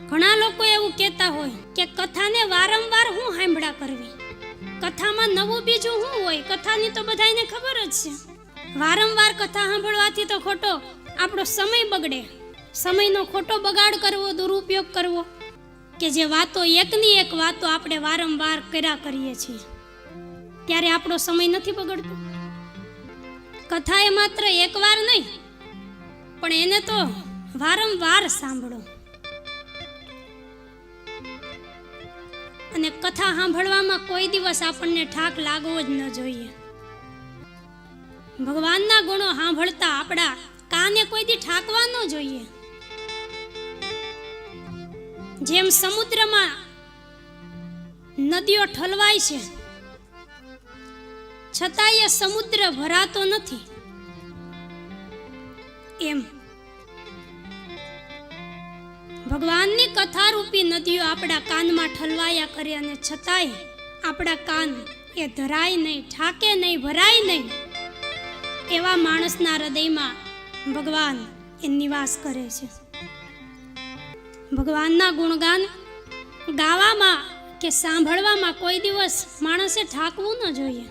ઘણા લોકો એવું કહેતા હોય કે કથાને વારંવાર હું સાંભળા કરવી, કથામાં નવું બીજું શું હોય? કથાની તો બધાને ખબર જ છે. વારંવાર કથા સાંભળવાથી તો ખોટો આપણો સમય બગડે, સમયનો ખોટો બગાડ કરવો, દુરુપયોગ કરવો, કે જે વાતો એકની એક વાતો આપણે વારંવાર કર્યા કરીએ છીએ ત્યારે આપણો સમય નથી બગડતો. કથા એ માત્ર એકવાર નહીં પણ એને તો વારંવાર સાંભળો. અને કથા સાંભળવામાં કોઈ દિવસ આપણને ઠાક લાગવો જ ન જોઈએ. ભગવાનના ગુણો સાંભળતા આપણા કાને કોઈ દી ઠાકવા ન જોઈએ. જેમ સમુદ્રમાં નદીઓ ઠલવાય છે છતાંય સમુદ્ર ભરાતો નથી, એમ ભગવાનની કથારૂપી નદીઓ આપણા કાનમાં ઠલવાયા કરે અને છતાંય આપણા કાન એ ધરાય નહીં, ઠાકે નહીં, ભરાય નહીં. એવા માણસના હૃદયમાં ભગવાન એ નિવાસ કરે છે. ભગવાનના ગુણગાન ગાવામાં કે સાંભળવામાં કોઈ દિવસ માણસે ઠાકવું ન જોઈએ.